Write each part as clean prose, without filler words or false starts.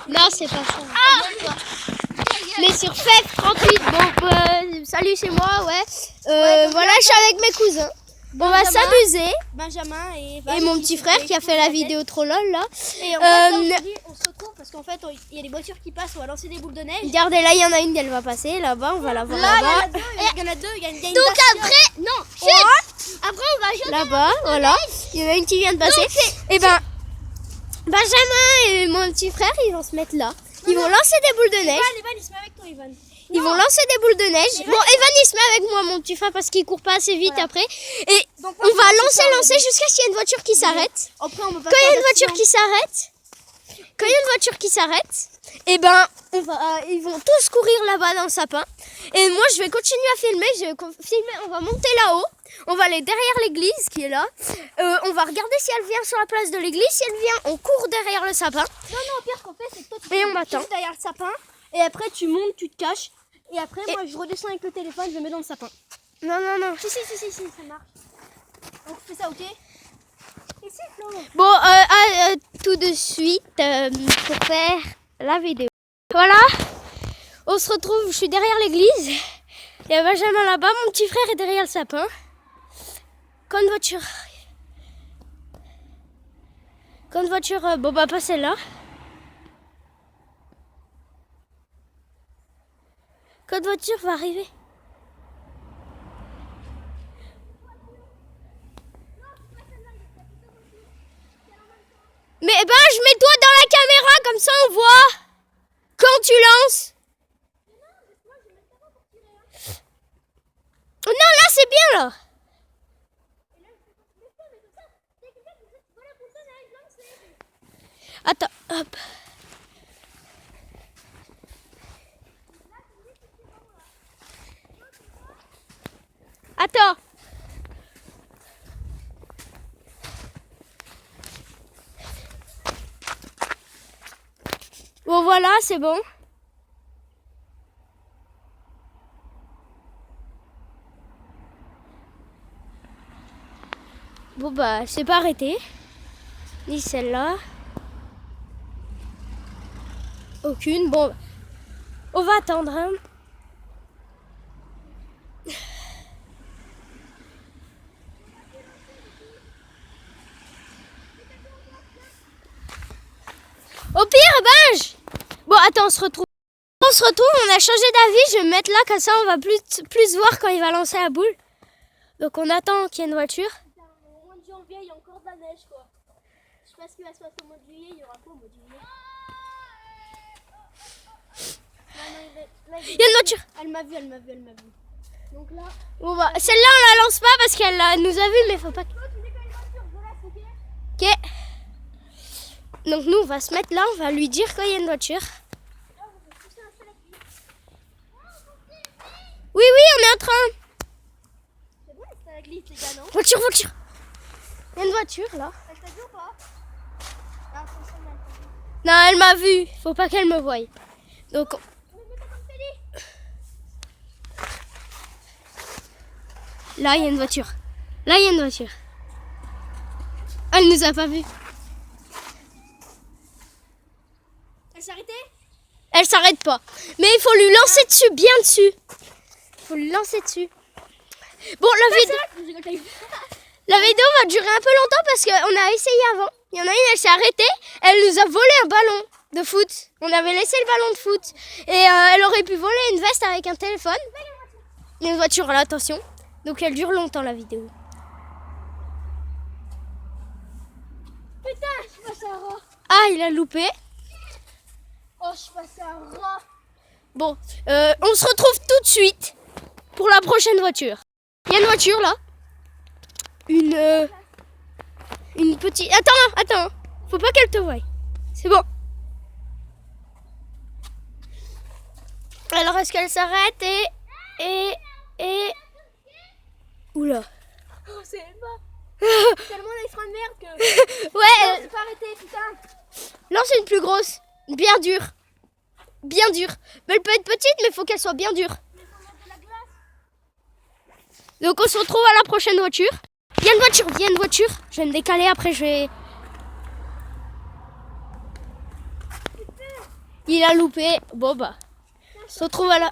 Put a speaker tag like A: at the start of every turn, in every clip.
A: Non, c'est pas ça. Mais sur FEF 38, bon, salut, c'est moi, ouais. Voilà, je suis avec mes cousins. On va s'amuser.
B: Benjamin
A: et mon petit frère qui a fait la vidéo trop lol là.
B: Et en fait, on se retrouve parce qu'en fait, il y a des voitures qui passent, on va lancer des boules de neige.
A: Regardez, là, il y en a une, elle va passer. Là-bas, on va la voir là-bas.
B: Il y en a deux, il y a une
A: Donc après, non, après on va jouer là-bas, voilà. Il y en a une qui vient de passer. Et ben, Benjamin et mon petit frère, ils vont se mettre là. Ils vont lancer des boules de neige.
B: Evan, il se met avec toi, Evan.
A: Ils vont lancer des boules de neige. Bon, Evan, il se met avec moi, mon petit frère, parce qu'il court pas assez vite après. Et donc, on va lancer jusqu'à ce qu'il y ait une voiture qui s'arrête. Quand il y a une voiture qui s'arrête, et ben, ils vont tous courir là-bas dans le sapin. Et moi, je vais continuer à filmer. On va monter là-haut. On va aller derrière l'église qui est là. On va regarder si elle vient sur la place de l'église. Si elle vient, on court derrière le sapin.
B: Non, pire qu'on fait, c'est que toi, tu
A: on attend
B: derrière le sapin. Et après, tu montes, tu te caches. Et après, moi, je redescends avec le téléphone, je le mets dans le sapin.
A: Non.
B: Si, ça marche. Donc, fais ça, ok? Ici, Flo.
A: Bon, tout de suite pour faire la vidéo. Voilà, on se retrouve, je suis derrière l'église. Il y a Benjamin là-bas, mon petit frère est derrière le sapin. Quand une voiture, bon bah pas celle-là. Quand une voiture va arriver. Mais je mets toi dans la caméra, comme ça on voit quand tu lances. Oh non, là c'est bien là. Attends, hop. Attends. Bon voilà, c'est bon. Bon bah, c'est pas arrêté. Ni celle-là. Aucune. Bon, on va attendre. Hein. Au pire, bon, attends, on se retrouve. On a changé d'avis. Je vais me mettre là, comme ça on va plus voir quand il va lancer la boule. Donc on attend qu'il y ait une voiture.
B: Au mois de janvier, il y a encore de la neige, quoi. Je sais pas ce qui va se passer au mois de juillet, il y aura pas au mois de juillet.
A: Il y a une voiture.
B: Elle m'a vu. Donc là.
A: Bon bah, celle-là on la lance pas parce qu'elle nous a vu, mais faut pas. Ok. Donc nous on va se mettre là, on va lui dire quand il y a une voiture. Oui, on est en train.
B: C'est bon, c'est la glisse, les gars, non?
A: Voiture. Il y a une voiture là.
B: Elle t'a vu ou pas?
A: Non, elle m'a vu. Faut pas qu'elle me voie. Donc. Là, il y a une voiture. Elle nous a pas vu. Elle s'arrête pas. Mais il faut lui lancer dessus, bien dessus. Bon, la vidéo va durer un peu longtemps parce qu'on a essayé avant. Il y en a une, elle s'est arrêtée. Elle nous a volé un ballon de foot. On avait laissé le ballon de foot. Et elle aurait pu voler une veste avec un téléphone. Il y a une voiture là, attention. Donc elle dure longtemps la vidéo.
B: Putain, je suis passé à rat.
A: Ah, il a loupé.
B: Oh, je suis passé à rat.
A: Bon, on se retrouve tout de suite pour la prochaine voiture. Il y a une voiture là. Une petite... Attends. Faut pas qu'elle te voie. C'est bon. Alors, est-ce qu'elle s'arrête et... Oula.
B: Oh, c'est pas... tellement les freins de merde que...
A: Ouais.
B: C'est pas arrêté, putain.
A: Lance une plus grosse. Bien dure. Mais elle peut être petite, mais il faut qu'elle soit bien dure. Donc on se retrouve à la prochaine voiture. Il y a une voiture. Je vais me décaler, après je vais... Il a loupé. Bon bah, on se retrouve à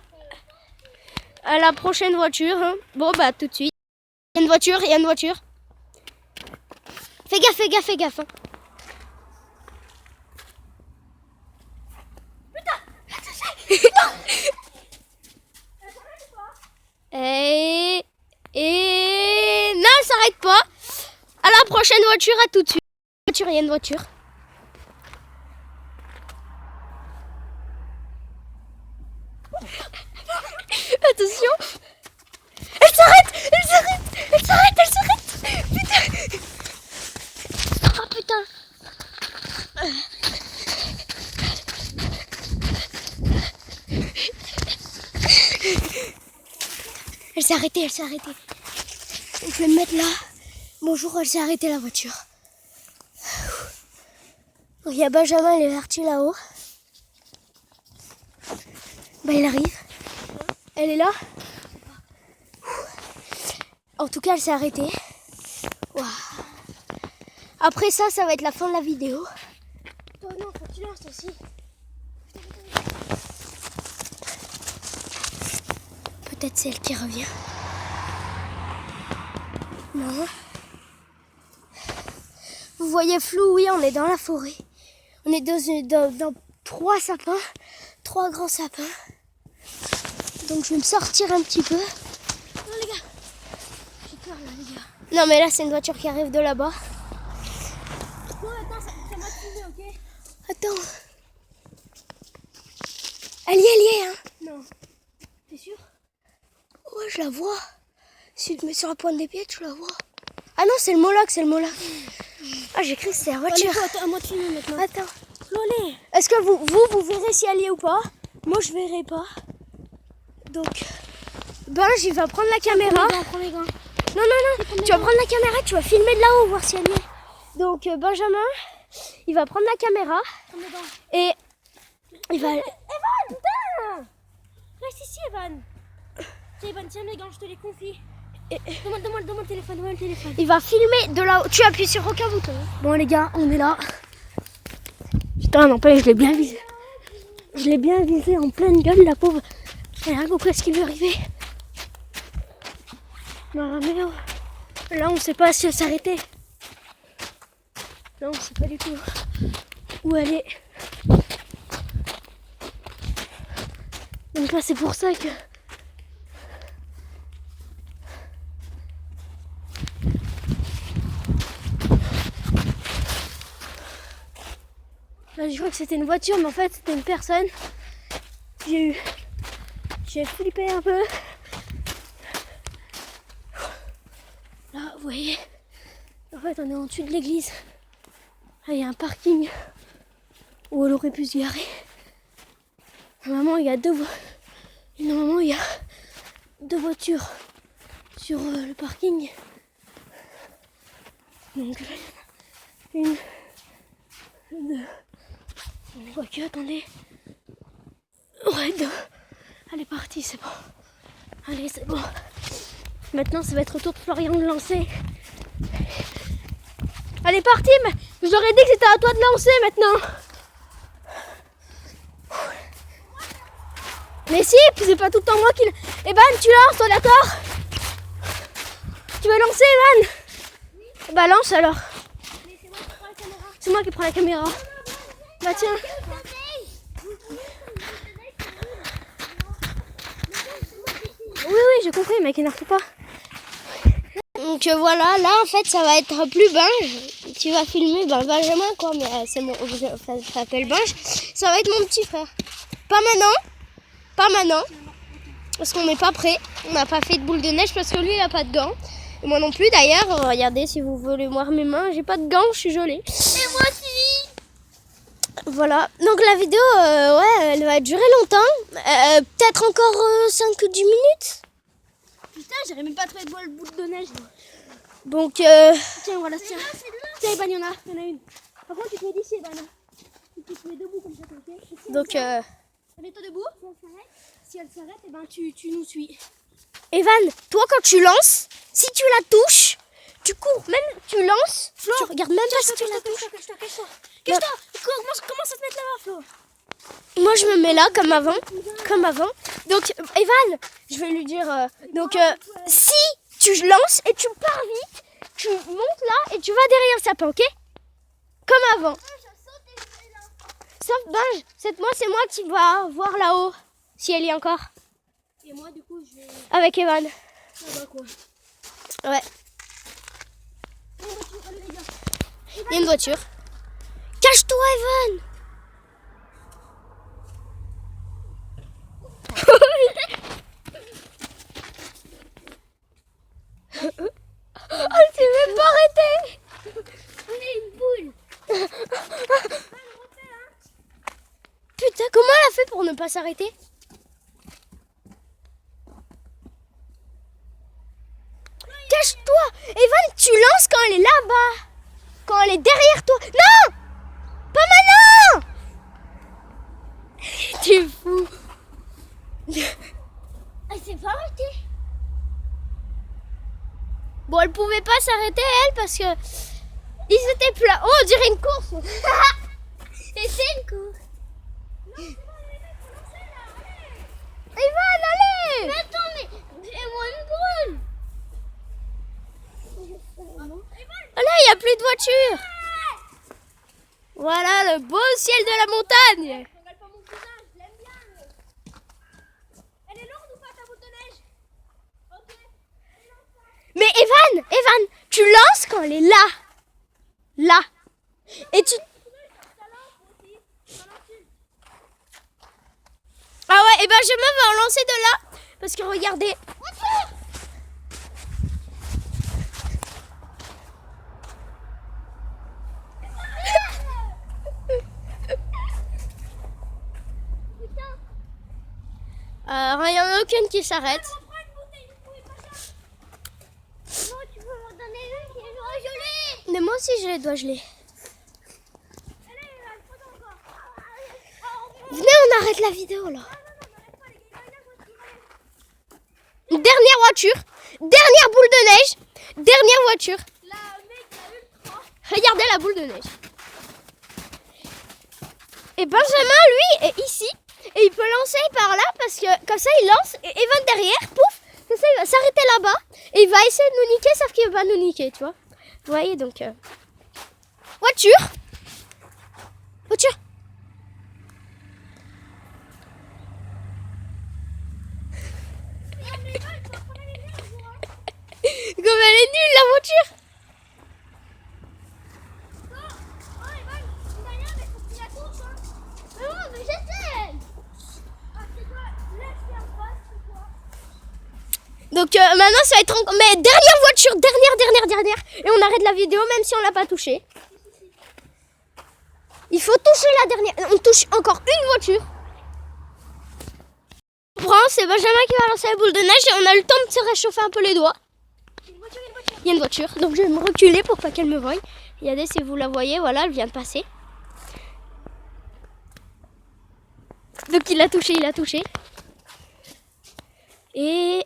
A: la prochaine voiture. Hein. Bon bah, tout de suite. Il y a une voiture, il y a une voiture. Fais gaffe, fais gaffe, fais gaffe. Hein. Et non, elle s'arrête pas. À la prochaine voiture, à tout de suite. Il y a une voiture. Attention. Elle s'arrête, elle s'arrête, elle s'arrête, elle s'arrête. Putain. Oh putain. Elle s'est arrêtée, elle s'est arrêtée. Je vais me mettre là. Bonjour, elle s'est arrêtée la voiture. Il y a Benjamin, il est parti là-haut. Bah il arrive. Elle est là. En tout cas, elle s'est arrêtée. Wow. Après ça, ça va être la fin de la vidéo.
B: Toi, non, faut que tu lances aussi.
A: Peut-être c'est elle qui revient. Non. Vous voyez flou, oui, on est dans la forêt. On est dans 3 sapins, 3 grands sapins. Donc je vais me sortir un petit peu.
B: Non, les gars. J'ai peur, là, les gars.
A: Non, mais là, c'est une voiture qui arrive de là-bas.
B: Non, attends, ça m'a filmé, ok?
A: Attends. Elle y est, hein?
B: Non. T'es sûr?
A: Ouais, je la vois. Si tu te mets sur la pointe des pieds, tu la vois. Ah non, c'est le Moloch, c'est le Moloch. Ah, j'ai cru que c'était la voiture.
B: Allez, à moi de filmer maintenant.
A: Attends.
B: Allez.
A: Est-ce que vous verrez si elle y est ou pas? Moi, je verrai pas. Donc, il va prendre la caméra.
B: Prends les gants.
A: Non, tu vas prendre la caméra, tu vas filmer de là-haut, voir si elle y est. Donc, Benjamin, il va prendre la caméra.
B: Prends les gants.
A: Et il va...
B: Evan, putain! Reste ici, Evan. Tiens, Evan, tiens mes gants, je te les confie. Demande le téléphone,
A: Il va filmer de là-haut. Tu appuies sur aucun bouton.
B: Bon, les gars, on est là.
A: Putain, n'empêche, je l'ai bien visé. Je l'ai bien visé en pleine gueule, la pauvre. Elle a rien compris à ce qui lui arrivait. Ma mère. Là, on sait pas si elle s'arrêtait. Là, on sait pas du tout où elle est. Donc là, c'est pour ça que... Là, je crois que c'était une voiture, mais en fait, c'était une personne. J'ai flippé un peu. Là, vous voyez, en fait, on est en dessus de l'église. Là, il y a un parking où elle aurait pu se garer. Normalement, il y a deux voitures sur le parking. Donc, là, une, deux. On voit que, attendez. Ouais, deux. Elle est partie, c'est bon. Allez, c'est bon. Maintenant, ça va être au tour de Florian de lancer. Elle est partie, mais je leur ai dit que c'était à toi de lancer maintenant. Mais si, puis c'est pas tout le temps moi qui... Evan, tu lances, toi, d'accord? Tu veux lancer, Evan? Bah lance alors. C'est moi qui prends la caméra. Bah tiens. Oui, j'ai compris, mec, énerve pas. Donc voilà, là en fait ça va être plus Binge. Tu vas filmer Benjamin quoi, mais c'est ça s'appelle Binge. Ça va être mon petit frère. Pas maintenant. Parce qu'on n'est pas prêt. On n'a pas fait de boule de neige parce que lui il a pas de gants. Et moi non plus d'ailleurs. Regardez si vous voulez voir mes mains, j'ai pas de gants, je suis gelée.
B: Et moi aussi.
A: Voilà, donc la vidéo, elle va durer longtemps, peut-être encore 5-10 minutes.
B: Putain, j'aurais même pas trouvé de boule de neige.
A: Donc,
B: Tiens, voilà, tiens. Tiens, Evan, il y en a une. Par contre, tu te mets d'ici, Evan. Tu te mets debout comme ça, ok?
A: donc
B: Mets-toi debout. Si elle s'arrête, eh ben, tu nous suis.
A: Evan, toi quand tu lances, si tu la touches, tu cours, même tu lances, Flo, tu regardes même pas si tu la touches.
B: Cache-toi. Commence à te mettre là-bas, Flo.
A: Moi, je me mets là comme avant. Comme avant. Donc, Evan, je vais lui dire... si tu lances et tu pars vite, tu montes là et tu vas derrière le sapin, ok? Comme avant. Sauf, c'est moi qui va voir là-haut, si elle y est encore.
B: Et moi, du coup, je vais...
A: Avec Evan.
B: Ça va quoi?
A: Ouais.
B: Allez, les gars.
A: Il y a une voiture. Cache-toi, Evan! Oh, elle s'est même pas arrêtée!
B: On est une boule.
A: Putain, comment elle a fait pour ne pas s'arrêter? Cache-toi! Evan, tu lances quand elle est là-bas! Quand elle est derrière toi! Non! Pas maintenant! T'es fou!
B: Elle s'est pas arrêtée.
A: Bon, elle pouvait pas s'arrêter, elle, parce que ils étaient plats. Oh, on dirait une course! Et c'est une course! Evan, allez!
B: Mais attends, mais moi une boule.
A: Oh là, il n'y a plus de voiture! Voilà le beau ciel de la montagne!
B: Regarde pas mon visage, je l'aime bien. Elle est lourde ou pas ta boule de neige? Ok.
A: Mais Evan, tu lances quand elle est là. Là. Et tu... Ah ouais, et Benjamin va en lancer de là. Parce que regardez. Il n'y en a aucune qui s'arrête.
B: Non, tu peux m'en donner une qui est gelée.
A: Mais moi aussi je les dois geler. Venez, on arrête la vidéo là. Dernière voiture. Dernière boule de neige. Dernière voiture.
B: La méga ultra.
A: Regardez la boule de neige. Et Benjamin, lui, est ici. Et il peut lancer par là parce que comme ça, il lance. Et Evan derrière, pouf. Comme ça, il va s'arrêter là-bas. Et il va essayer de nous niquer, sauf qu'il va pas nous niquer, tu vois. Vous voyez, donc... Voiture. Voiture. Comme elle est nulle, la voiture. Donc maintenant ça va être mais dernière voiture, dernière. Et on arrête la vidéo même si on l'a pas touché. Il faut toucher la dernière. On touche encore une voiture. C'est Benjamin qui va lancer la boule de neige et on a le temps de se réchauffer un peu les doigts. Il y a une voiture, donc je vais me reculer pour pas qu'elle me voie. Regardez si vous la voyez, voilà, elle vient de passer. Donc il a touché. Et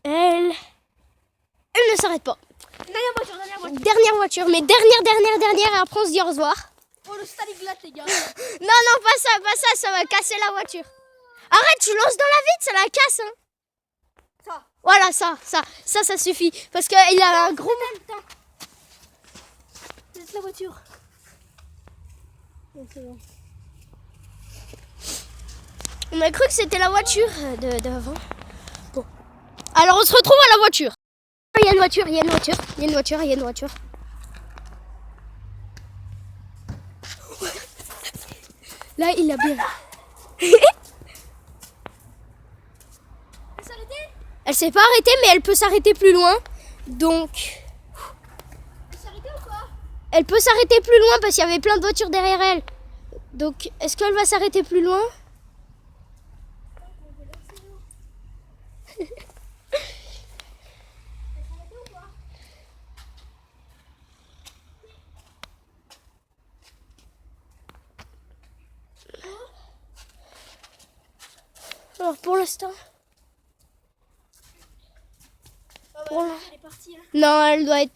A: elle ne s'arrête pas. Dernière voiture, mais dernière, et après on se dit au revoir.
B: Oh, le Stalingrad, les gars.
A: Non, pas ça va casser la voiture. Arrête, tu lances dans la vitre, ça la casse. Hein.
B: Ça.
A: Voilà, ça suffit. Parce qu'il a un gros...
B: Laisse la voiture.
A: C'est bon. On a cru que c'était la voiture d'avant. Bon. Alors on se retrouve à la voiture. Il y a une voiture. Là, il a bien... Elle s'est pas arrêtée, mais elle peut s'arrêter plus loin. Donc...
B: Elle s'est arrêtée ou quoi?
A: Elle peut s'arrêter plus loin parce qu'il y avait plein de voitures derrière elle. Donc, est-ce qu'elle va s'arrêter plus loin? Alors, pour l'instant...
B: Elle est partie. Hein.
A: Non, elle doit être